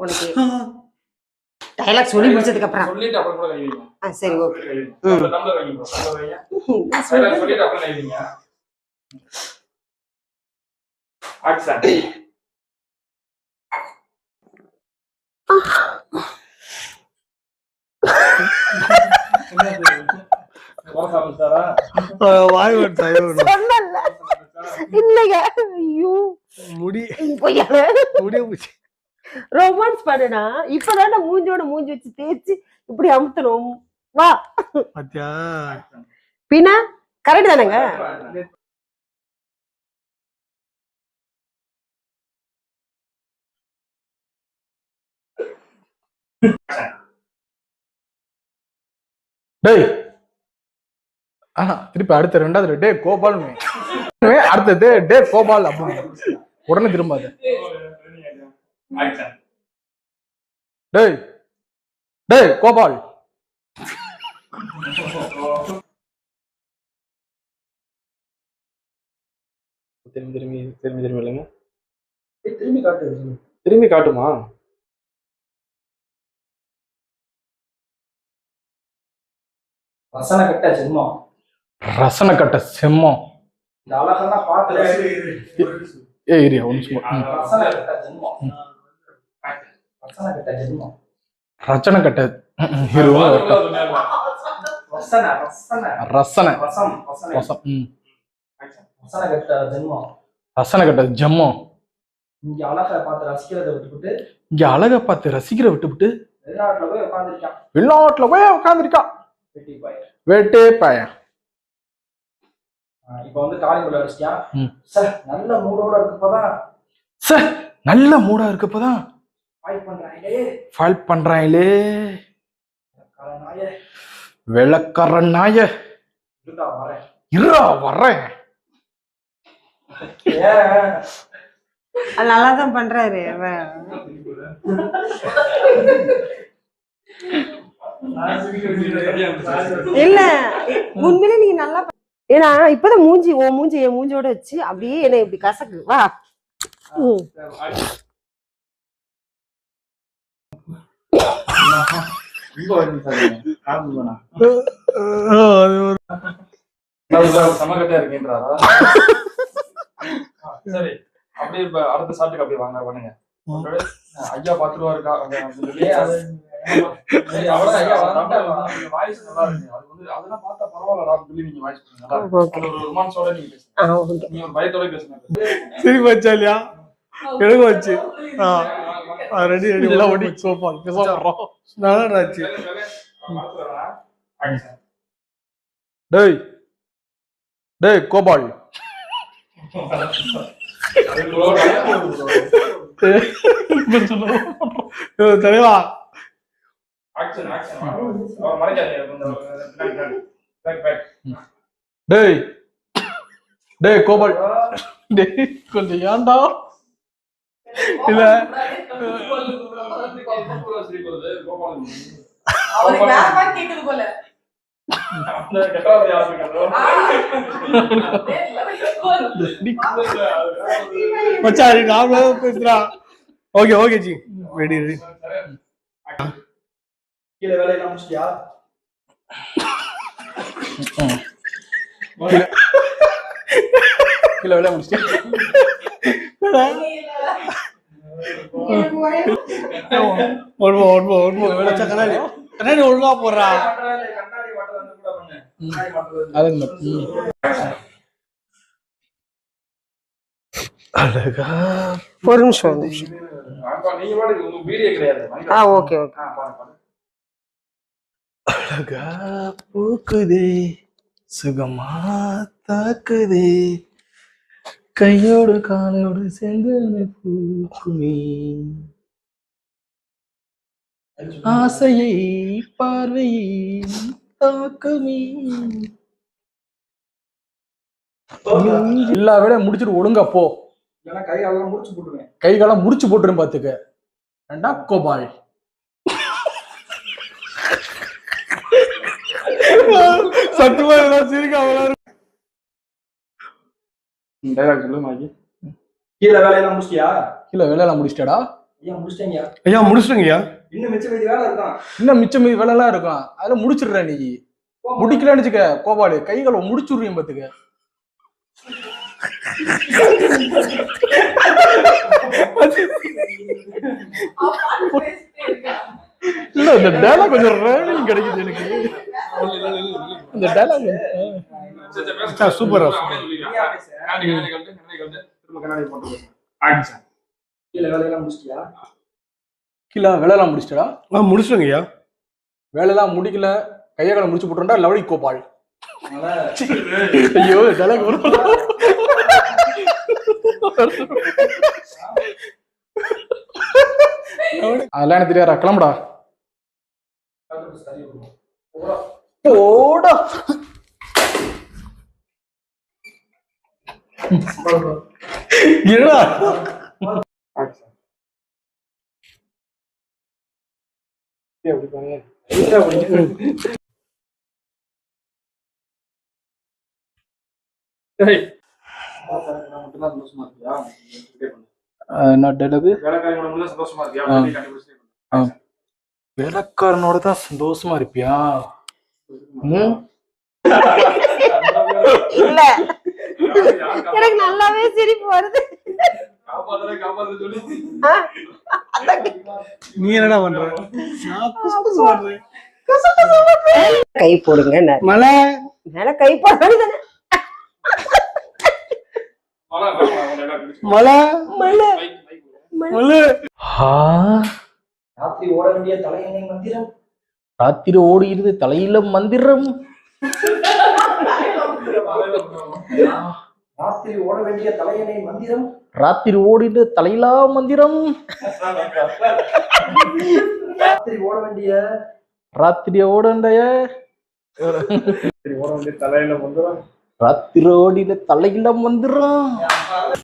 உனக்கு டயலாக் சொல்லி முடிச்சதுக்கு அப்புறம் சொல்லிட்டு அப்புறம் கூட கை வைங்க. சரி ஓகே. டம்ளர் வைங்க ப்ரோ. டம்ளர் வைங்க. டயலாக் சொல்லிட்டு அப்புறம் கை வைங்க. ஆக்சன். வாய் சொன்னல இல்லைங்க. ஐயோ முடி முடிய ரொமான்ஸ் பண்ணுனா இப்பதானே மூஞ்சோட மூஞ்சி வச்சு தேய்ச்சி இப்படி அமுத்தணும். வா பாத்தியா பின்னா கரெக்ட் தானேங்க? டேய் திருப்பி அடுத்த ரெண்டாவது டே கோபால் அடுத்தது டே கோபால் அப்படின்னு உடனே திரும்பாது. டேய் டேய் கோபால் திரும்பி திரும்பி திரும்பி திரும்பி இல்லைங்க திரும்பி காட்டு. திரும்பி காட்டுமா? ரசனை கட்ட செம்மம். ரசனை கட்ட செம்மம். இந்த அழகெல்லாம் பார்த்து ஏரியா ஒன்று ரசனை கட்ட செம்மம். ரசனை கட்ட செம்மம். ரச்சனை கட்ட ரசனை ரசனை ரசனை ரசம் ரசம் ரசனை கட்ட ஜென்மம். ரசனை கட்ட ஜெம்மம். இங்க அழகை பார்த்து ரசிக்கிறத விட்டுவிட்டு இங்க அழகை பார்த்து ரசிக்கிற விட்டுவிட்டு வெளிநாட்டுல போய் உட்காந்துருக்கான். வெளிநாட்டுல போய் உட்காந்துருக்கான். வெட்டே பையன். இப்ப வந்து காலிங்குள்ள அடிச்சியா சார் நல்ல மூடோட இருக்கப்பதான் சார் நல்ல மூடா இருக்கப்பதான் ஃபைட் பண்றாங்களே வெள்ளக்கார நாய இருடா வர்றேன். நல்லாதான் பண்றாரு. இல்ல உண்மையிலே நீங்க நல்லா ஏன்னா இப்பதான் மூஞ்சி என் மூஞ்சியோட வச்சு அப்படியே என்ன இப்படி கசக்கு. வா சமகட்டா இருக்கேன்றாரா? சரி அப்படியே இப்ப அடுத்த சாட்டுக்கு அப்படியே வாங்க பண்ணுங்க. ஐயா பாத்துருவாருக்கா சரி வச்சாலியா எனக்கு வச்சு ரெடி ரெடி எல்லாம் ஓடி சோப்பா பேசுறோம். நல்லாச்சு. டேய் டேய் கோபால் தலைவா டேய் டேய் கோபால் டேய் கொஞ்சம் ஏன்டா இல்ல மச்சாரி நாமளே பேசுறா. Okay okay G ready ready. கீழ வேலையெல்லாம் முடிச்சிட்டியா? கீழ வேலைய முடிச்சிட்டியா? கண்ணாடி ஒழுங்கா போடுறா. அழகா ஒரு நிமிஷம். Okay okay. அழகா பூக்குதே சுகமா தாக்குதே கையோடு காலோடு சேர்ந்து பூக்குமே ஆசையை பார்வையை தாக்குமே. எல்லா வேலையும் முடிச்சுட்டு ஒழுங்கா போ. கை காலம் முடிச்சு போட்டுரும் பாத்துக்க. ரெண்டா கோபால் சத்துமா சிரிக்கா கீழே வேலையெல்லாம் முடிச்சிட்டியா? கீழே வேலையெல்லாம் முடிச்சிட்டாடா? ஐயா முடிச்சிட்டீங்க. ஐயா முடிச்சிட்டங்கய்யா. இன்னும் மிச்சம் மீதி வேலை இருக்கான். இன்னும் மிச்சம் மீதி வேலை எல்லாம் இருக்கும், அதுல முடிச்சிடுற நீ. முடிக்கலன்னு வச்சுக்க கோபாலு, கைகளை முடிச்சுடுறீங்க பாத்துக்க. இல்ல இந்த டயலாக் கொஞ்சம் ரேலிங் கிடைக்குது எனக்கு. இந்த டயலாக் சூப்பரா. கீழே வேலையெல்லாம் முடிச்சிட்டியா? கீழே வேலையெல்லாம் முடிச்சிட்டா? முடிச்சிட்டங்கய்யா. வேலையெல்லாம் முடிக்கல, கையை முடிச்சு போட்டுட்டா லவடி கோபால். ஐயோ டயலாக் வரும். அதெல்லாம் எனக்கு தெரியாதா, கிளம்புடா. போடா. என்னடா என்ன டயலாக்? வேலைக்காரனோட தான் சந்தோஷமா இருப்பியா? இல்ல எனக்கு நல்லாவே சிரிப்பு வருது. நீ என்னடா பண்ற? கை போடுங்க. மலை மேல கை போடுறது. மலை மலை மலை. ராத்திரி ஓட வேண்டிய தலையணை மந்திரம். ராத்திரி ஓடுகிறது தலையில மந்திரம். ராத்திரி ஓட வேண்டிய தலையணை மந்திரம். ராத்திரி ஓடிட்டு தலையிலா மந்திரம். ராத்திரி ஓட வேண்டிய ராத்திரி ஓடண்டைய தலையில மந்திரம். ராத்திரி ஓடில தலையில மந்திரம்.